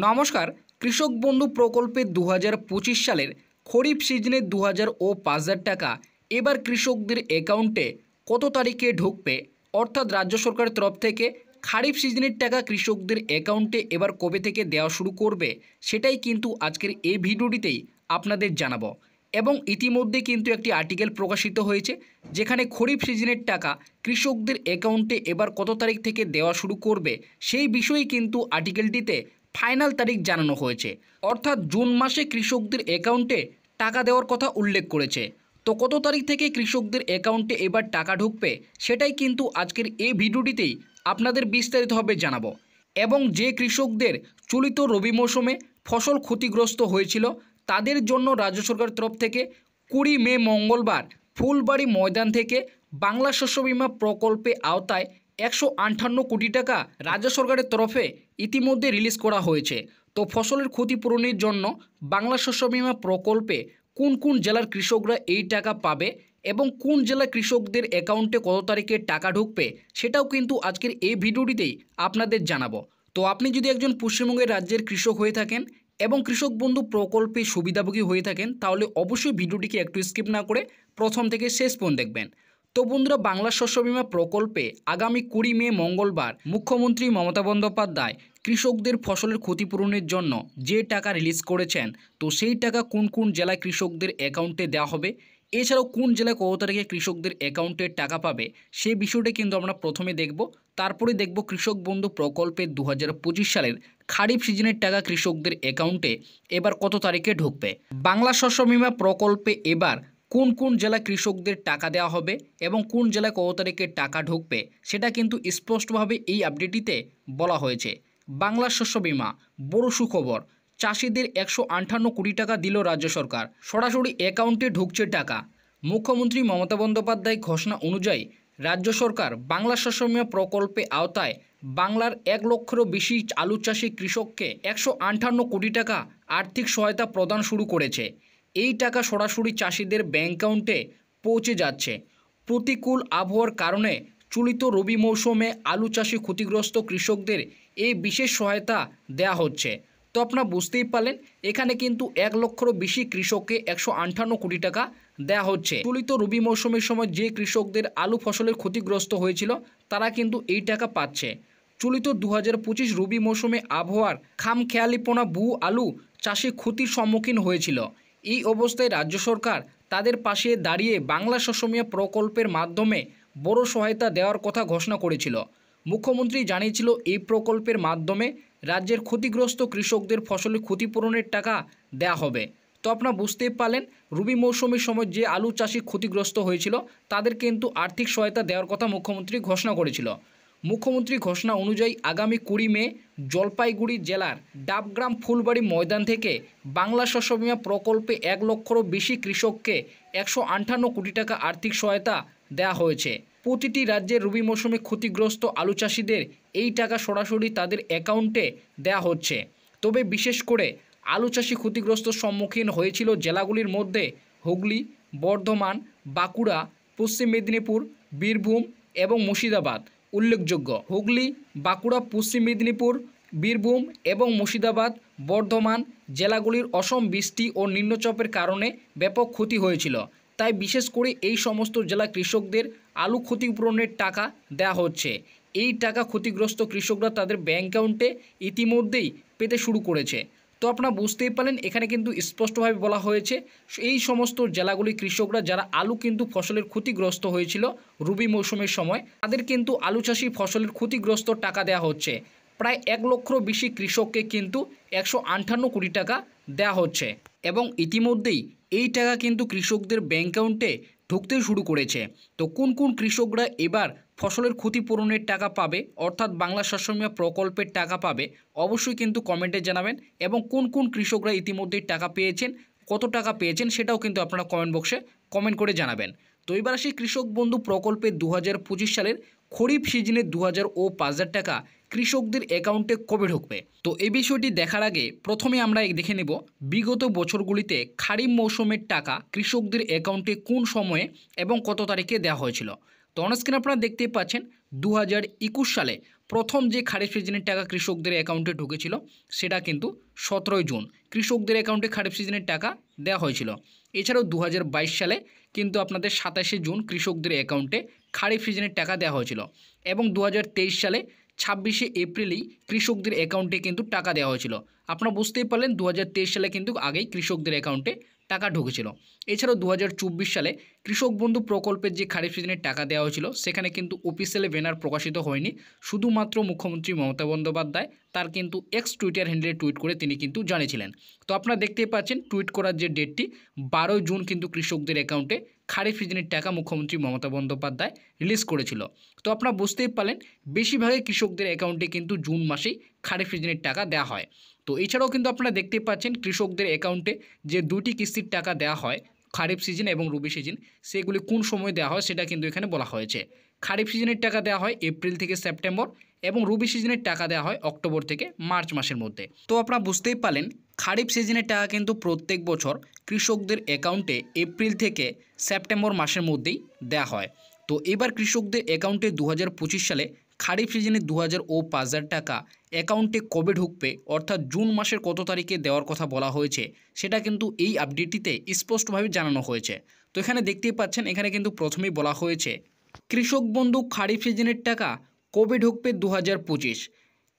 নমস্কার। কৃষক বন্ধু প্রকল্পে ২০২৫ সালের খরিফ সিজনে ২০০৫ টাকা এবার কৃষকদের অ্যাকাউন্টে কত তারিখে ঢুকবে, অর্থাৎ রাজ্য সরকারের তরফ থেকে খারিফ সিজনের টাকা কৃষকদের অ্যাকাউন্টে এবার কবে থেকে দেওয়া শুরু করবে, সেটাই কিন্তু আজকের এই ভিডিওটিতেই আপনাদের জানাবো। এবং ইতিমধ্যে কিন্তু একটি আর্টিকেল প্রকাশিত হয়েছে, যেখানে খরিফ সিজনের টাকা কৃষকদের অ্যাকাউন্টে এবার কত তারিখ থেকে দেওয়া শুরু করবে সেই বিষয়ে কিন্তু আর্টিকেলটিতে ফাইনাল তারিখ জানানো হয়েছে। অর্থাৎ জুন মাসে কৃষকদের অ্যাকাউন্টে টাকা দেওয়ার কথা উল্লেখ করেছে। তো কত তারিখ থেকে কৃষকদের অ্যাকাউন্টে এবার টাকা ঢুকবে সেটাই কিন্তু আজকের এই ভিডিওটিতেই আপনাদের বিস্তারিতভাবে জানাবো। এবং যে কৃষকদের চলিত রবি মৌসুমে ফসল ক্ষতিগ্রস্ত হয়েছিল তাদের জন্য রাজ্য সরকারের তরফ থেকে ২০ মে মঙ্গলবার ফুলবাড়ি ময়দান থেকে বাংলা শস্য বীমা প্রকল্পে আওতায় ১৫৮ কোটি টাকা রাজ্য সরকারের তরফে ইতিমধ্যে রিলিজ করা হয়েছে। তো ফসলের ক্ষতিপূরণের জন্য বাংলা শস্য বীমা প্রকল্পে কোন কোন জেলার কৃষকরা এই টাকা পাবে এবং কোন জেলার কৃষকদের অ্যাকাউন্টে কত তারিখে টাকা ঢুকবে সেটাও কিন্তু আজকের এই ভিডিওটিতেই আপনাদের জানাবো। তো আপনি যদি একজন পশ্চিমবঙ্গের রাজ্যের কৃষক হয়ে থাকেন এবং কৃষক বন্ধু প্রকল্পে সুবিধাভোগী হয়ে থাকেন, তাহলে অবশ্যই ভিডিওটিকে একটু স্কিপ না করে প্রথম থেকে শেষ পর্যন্ত দেখবেন। তো বন্ধুরা, বাংলা শস্য বীমা প্রকল্পে আগামী ২০ মে মঙ্গলবার মুখ্যমন্ত্রী মমতা বন্দ্যোপাধ্যায় কৃষকদের ফসলের ক্ষতিপূরণের জন্য যে টাকা রিলিজ করেছেন, তো সেই টাকা কোন কোন জেলায় কৃষকদের অ্যাকাউন্টে দেওয়া হবে, এছাড়াও কোন জেলায় কত তারিখে কৃষকদের অ্যাকাউন্টে টাকা পাবে সেই বিষয়টা কিন্তু আমরা প্রথমে দেখব। তারপরে দেখব কৃষক বন্ধু প্রকল্পে ২০২৫ সালের খারিফ সিজনের টাকা কৃষকদের অ্যাকাউন্টে এবার কত তারিখে ঢুকবে। বাংলা শস্য বীমা প্রকল্পে এবার কোন কোন জেলায় কৃষকদের টাকা দেওয়া হবে এবং কোন জেলায় কত তারিখে টাকা ঢুকবে সেটা কিন্তু স্পষ্টভাবে এই আপডেটটিতে বলা হয়েছে। বাংলা শস্য বীমা বড় সুখবর, চাষিদের ১৫৮ কোটি টাকা দিল রাজ্য সরকার, সরাসরি অ্যাকাউন্টে ঢুকছে টাকা। মুখ্যমন্ত্রী মমতা বন্দ্যোপাধ্যায় ঘোষণা অনুযায়ী রাজ্য সরকার বাংলা শস্য বীমা প্রকল্পে আওতায় বাংলার ১ লক্ষেরও বেশি আলু চাষি কৃষককে ১৫৮ কোটি টাকা আর্থিক সহায়তা প্রদান শুরু করেছে। এই টাকা সরাসরি চাষিদের ব্যাংক অ্যাকাউন্টে পৌঁছে যাচ্ছে। প্রতিকূল আবহাওয়ার কারণে চলিত রবি মৌসুমে আলু চাষি ক্ষতিগ্রস্ত কৃষকদের এই বিশেষ সহায়তা দেয়া হচ্ছে। তো আপনারা বুঝতেই পারলেন, এখানে কিন্তু ১ লক্ষেরও বেশি কৃষককে ১৫৮ কোটি টাকা দেয়া হচ্ছে। চলিত রবি মৌসুমের সময় যে কৃষকদের আলু ফসলের ক্ষতিগ্রস্ত হয়েছিল তারা কিন্তু এই টাকা পাচ্ছে। চলিত ২০২৫ রবি মৌসুমে আবহাওয়ার খামখেয়ালিপনা আলু চাষি ক্ষতির সম্মুখীন হয়েছিল। এই অবস্থায় রাজ্য সরকার তাদের পাশে দাঁড়িয়ে বাংলা শস্য বীমা প্রকল্পের মাধ্যমে বড় সহায়তা দেওয়ার কথা ঘোষণা করেছিল। মুখ্যমন্ত্রী জানিয়েছিল এই প্রকল্পের মাধ্যমে রাজ্যের ক্ষতিগ্রস্ত কৃষকদের ফসলের ক্ষতিপূরণের টাকা দেয়া হবে। তো আপনারা বুঝতেই পারলেন, রবি মৌসুমের সময় যে আলু চাষি ক্ষতিগ্রস্ত হয়েছিল তাদের কিন্তু আর্থিক সহায়তা দেওয়ার কথা মুখ্যমন্ত্রী ঘোষণা করেছিল। মুখ্যমন্ত্রী ঘোষণা অনুযায়ী আগামী ২০ মে জলপাইগুড়ি জেলার ডাবগ্রাম ফুলবাড়ি ময়দান থেকে বাংলা শস্য বীমা প্রকল্পে ১ লক্ষেরও বেশি কৃষককে ১৫৮ কোটি টাকা আর্থিক সহায়তা দেওয়া হয়েছে। প্রতিটি রাজ্যের রবি মৌসুমে ক্ষতিগ্রস্ত আলু চাষিদের এই টাকা সরাসরি তাদের অ্যাকাউন্টে দেওয়া হচ্ছে। তবে বিশেষ করে আলু চাষি ক্ষতিগ্রস্ত সম্মুখীন হয়েছিল জেলাগুলির মধ্যে হুগলি, বর্ধমান, বাঁকুড়া, পশ্চিম মেদিনীপুর, বীরভূম এবং মুর্শিদাবাদ উল্লেখযোগ্য। হুগলি, বাঁকুড়া, পশ্চিম মেদিনীপুর, বীরভূম এবং মুর্শিদাবাদ, বর্ধমান জেলাগুলির অসম বৃষ্টি ও নিম্নচাপের কারণে ব্যাপক ক্ষতি হয়েছিল। তাই বিশেষ করে এই সমস্ত জেলা কৃষকদের আলু ক্ষতিপূরণের টাকা দেওয়া হচ্ছে। এই টাকা ক্ষতিগ্রস্ত কৃষকরা তাদের ব্যাংক অ্যাকাউন্টে ইতিমধ্যেই পেতে শুরু করেছে। তো আপনারা বুঝতেই পারলেন, এখানে কিন্তু স্পষ্টভাবে বলা হয়েছে এই সমস্ত জেলাগুলি কৃষকরা যারা আলু কিন্তু ফসলের ক্ষতিগ্রস্ত হয়েছিল রবি মৌসুমের সময়, তাদের কিন্তু আলু চাষি ফসলের ক্ষতিগ্রস্ত টাকা দেওয়া হচ্ছে। প্রায় ১ লক্ষেরও বেশি কৃষককে কিন্তু ১৫৮ কোটি টাকা দেওয়া হচ্ছে এবং ইতিমধ্যেই এই টাকা কিন্তু কৃষকদের ব্যাংক অ্যাকাউন্টে ঢুকতে শুরু করেছে। তো কোন কোন কৃষকরা এবার ফসলের ক্ষতিপূরণের টাকা পাবে, অর্থাৎ বাংলা শস্য বীমা প্রকল্পের টাকা পাবে, অবশ্যই কিন্তু কমেন্টে জানাবেন। এবং কোন কোন কৃষকরা ইতিমধ্যেই টাকা পেয়েছেন, কত টাকা পেয়েছেন সেটাও কিন্তু আপনারা কমেন্ট বক্সে কমেন্ট করে জানাবেন। তো এবার আসি কৃষক বন্ধু প্রকল্পে ২০২৫ সালের খরিফ সিজনে ২০০৫ টাকা কৃষকদের অ্যাকাউন্টে কবে ঢুকবে। তো এই বিষয়টি দেখার আগে প্রথমে আমরা দেখে নেব বিগত বছরগুলিতে খারিফ মৌসুমের টাকা কৃষকদের অ্যাকাউন্টে কোন সময়ে এবং কত তারিখে দেওয়া হয়েছিল। তো অনস্ক্রিন আপনারা দেখতেই পাচ্ছেন ২০২১ সালে প্রথম যে খারিফ সিজনের টাকা কৃষকদের অ্যাকাউন্টে ঢুকেছিল সেটা কিন্তু 17 জুন কৃষকদের অ্যাকাউন্টে খারিফ সিজনের টাকা দেওয়া হয়েছিল। এছাড়াও 2022 সালে কিন্তু আপনাদের 27 জুন কৃষকদের অ্যাকাউন্টে খারিফ সিজনের টাকা দেওয়া হয়েছিল এবং 2023 সালে 26 এপ্রিলেই কৃষকদের অ্যাকাউন্টে কিন্তু টাকা দেওয়া হয়েছিল। আপনারা বুঝতেই পারলেন 2023 সালে কিন্তু আগেই কৃষকদের অ্যাকাউন্টে টাকা ঢুকেছিল। এছাড়াও 2024 সালে কৃষক বন্ধু প্রকল্পের যে খারিফ সিজনের টাকা দেওয়া হয়েছিল সেখানে কিন্তু অফিসিয়ালি ব্যানার প্রকাশিত হয়নি, শুধুমাত্র মুখ্যমন্ত্রী মমতা বন্দ্যোপাধ্যায় তার কিন্তু এক্স টুইটার হ্যান্ডেলে টুইট করে তিনি কিন্তু জানিয়েছিলেন। তো আপনারা দেখতেই পাচ্ছেন টুইট করার যে ডেটটি 12 জুন কিন্তু কৃষকদের অ্যাকাউন্টে খারিফ সিজনের টাকা মুখ্যমন্ত্রী মমতা বন্দ্যোপাধ্যায় রিলিজ করেছিল। তো আপনারা বুঝতেই পারলেন বেশিরভাগই কৃষকদের অ্যাকাউন্টে কিন্তু জুন মাসেই খারিফ সিজনের টাকা দেওয়া হয়। তো এছাড়াও কিন্তু আপনারা দেখতেই পাচ্ছেন কৃষকদের অ্যাকাউন্টে যে দুটি কিস্তির টাকা দেওয়া হয় খারিফ সিজন এবং রবি সিজন, সেগুলি কোন সময় দেওয়া হয় সেটা কিন্তু এখানে বলা হয়েছে। খারিফ সিজনের টাকা দেওয়া হয় এপ্রিল থেকে সেপ্টেম্বর এবং রবি সিজনের টাকা দেওয়া হয় অক্টোবর থেকে মার্চ মাসের মধ্যে। তো আপনারা বুঝতেই পারলেন খারিফ সিজনের টাকা কিন্তু প্রত্যেক বছর কৃষকদের অ্যাকাউন্টে এপ্রিল থেকে সেপ্টেম্বর মাসের মধ্যেই দেওয়া হয়। তো এবার কৃষকদের অ্যাকাউন্টে 2025 সালে খারিফ সিজনে 2005,000 টাকা অ্যাকাউন্টে কবে ঢুকবে অর্থাৎ জুন মাসের কত তারিখে দেওয়ার কথা বলা হয়েছে সেটা কিন্তু এই আপডেটটিতে স্পষ্টভাবে জানানো হয়েছে। তো এখানে দেখতেই পাচ্ছেন এখানে কিন্তু প্রথমেই বলা হয়েছে কৃষক বন্ধু খারিফ সিজনের টাকা কবে ঢুকবে 2025।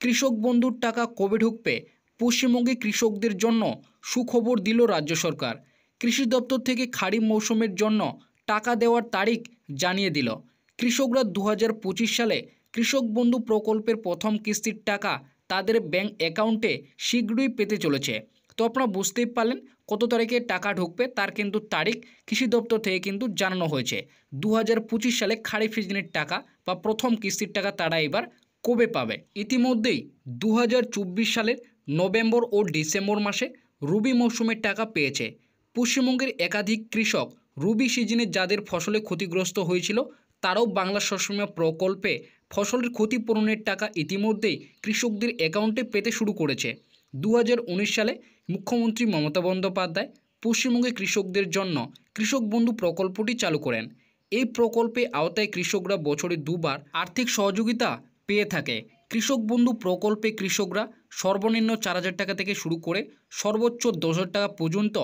কৃষক বন্ধুর টাকা কবে ঢুকবে? পশ্চিমবঙ্গে কৃষকদের জন্য সুখবর দিল রাজ্য সরকার। কৃষি দপ্তর থেকে খারিফ মৌসুমের জন্য টাকা দেওয়ার তারিখ জানিয়ে দিল। কৃষকরা 2025 সালে কৃষক বন্ধু প্রকল্পের প্রথম কিস্তির টাকা তাদের ব্যাংক অ্যাকাউন্টে শীঘ্রই পেতে চলেছে। তো আপনারা বুঝতেই পারলেন কত তারিখে টাকা ঢুকবে তার কিন্তু তারিখ কৃষি দপ্তর থেকে কিন্তু জানানো হয়েছে। 2025 সালে খারিফ সিজনের টাকা বা প্রথম কিস্তির টাকা তারা এবার কবে পাবে? ইতিমধ্যেই 2024 সালের নভেম্বর ও ডিসেম্বর মাসে রবি মৌসুমের টাকা পেয়েছে। পশ্চিমবঙ্গের একাধিক কৃষক রবি সিজনে যাদের ফসলে ক্ষতিগ্রস্ত হয়েছিল তারাও বাংলা শস্য বীমা প্রকল্পে ফসলের ক্ষতিপূরণের টাকা ইতিমধ্যেই কৃষকদের অ্যাকাউন্টে পেতে শুরু করেছে। 2019 সালে মুখ্যমন্ত্রী মমতা বন্দ্যোপাধ্যায় পশ্চিমবঙ্গে কৃষকদের জন্য কৃষক বন্ধু প্রকল্পটি চালু করেন। এই প্রকল্পে আওতায় কৃষকরা বছরে দুবার আর্থিক সহযোগিতা পেয়ে থাকে। কৃষক বন্ধু প্রকল্পে কৃষকরা সর্বনিম্ন 4,000 টাকা থেকে শুরু করে সর্বোচ্চ 10,000 টাকা পর্যন্ত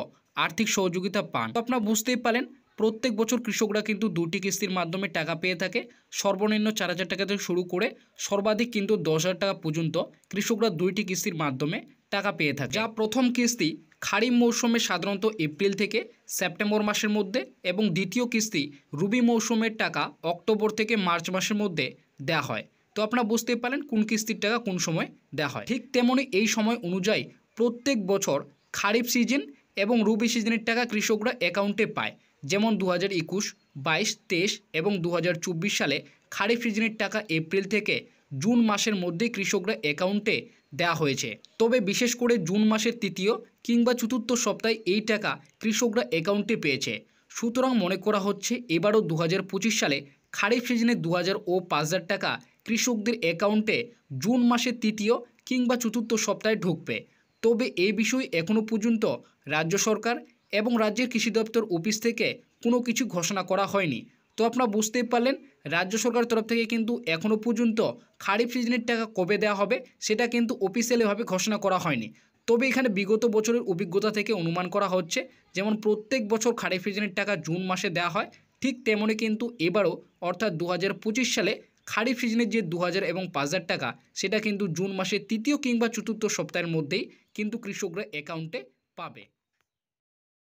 আর্থিক সহযোগিতা পান। তো আপনারা বুঝতেই পারেন প্রত্যেক বছর কৃষকরা কিন্তু দুটি কিস্তির মাধ্যমে টাকা পেয়ে থাকে। সর্বনিম্ন 4,000 টাকা থেকে শুরু করে সর্বাধিক কিন্তু 10,000 টাকা পর্যন্ত কৃষকরা দুইটি কিস্তির মাধ্যমে টাকা পেয়ে থাকে। যা প্রথম কিস্তি খারিফ মৌসুমে সাধারণত এপ্রিল থেকে সেপ্টেম্বর মাসের মধ্যে এবং দ্বিতীয় কিস্তি রবি মৌসুমের টাকা অক্টোবর থেকে মার্চ মাসের মধ্যে দেওয়া হয়। তো আপনারা বুঝতেই পারেন কোন কিস্তির টাকা কোন সময় দেওয়া হয়। ঠিক তেমনি এই সময় অনুযায়ী প্রত্যেক বছর খারিফ সিজন এবং রবি সিজনের টাকা কৃষকরা অ্যাকাউন্টে পায়। যেমন 2021, 22, 23 এবং 2024 সালে খারিফ সিজনের টাকা এপ্রিল থেকে জুন মাসের মধ্যে কৃষকরা অ্যাকাউন্টে দেওয়া হয়েছে। তবে বিশেষ করে জুন মাসের তৃতীয় কিংবা চতুর্থ সপ্তাহে এই টাকা কৃষকরা অ্যাকাউন্টে পেয়েছে। সুতরাং মনে করা হচ্ছে এবারও 2025 সালে খারিফ সিজনে 2,000 ও 5,000 টাকা কৃষকদের অ্যাকাউন্টে জুন মাসের তৃতীয় কিংবা চতুর্থ সপ্তাহে ঢুকবে। তবে এই বিষয়ে এখনও পর্যন্ত রাজ্য সরকার এবং রাজ্যের কৃষি দপ্তর অফিস থেকে কোনো কিছু ঘোষণা করা হয়নি। তো আপনারা বুঝতেই পারলেন রাজ্য সরকারের তরফ থেকে কিন্তু এখনও পর্যন্ত খারিফ সিজনের টাকা কবে দেওয়া হবে সেটা কিন্তু অফিসিয়ালিভাবে ঘোষণা করা হয়নি। তবে এখানে বিগত বছরের অভিজ্ঞতা থেকে অনুমান করা হচ্ছে যেমন প্রত্যেক বছর খারিফ সিজনের টাকা জুন মাসে দেওয়া হয়, ঠিক তেমনই কিন্তু এবারও অর্থাৎ 2025 সালে খারিফ সিজনের যে 2,000 এবং 5,000 টাকা সেটা কিন্তু জুন মাসের তৃতীয় কিংবা চতুর্থ সপ্তাহের মধ্যেই কিন্তু কৃষকরা অ্যাকাউন্টে পাবে।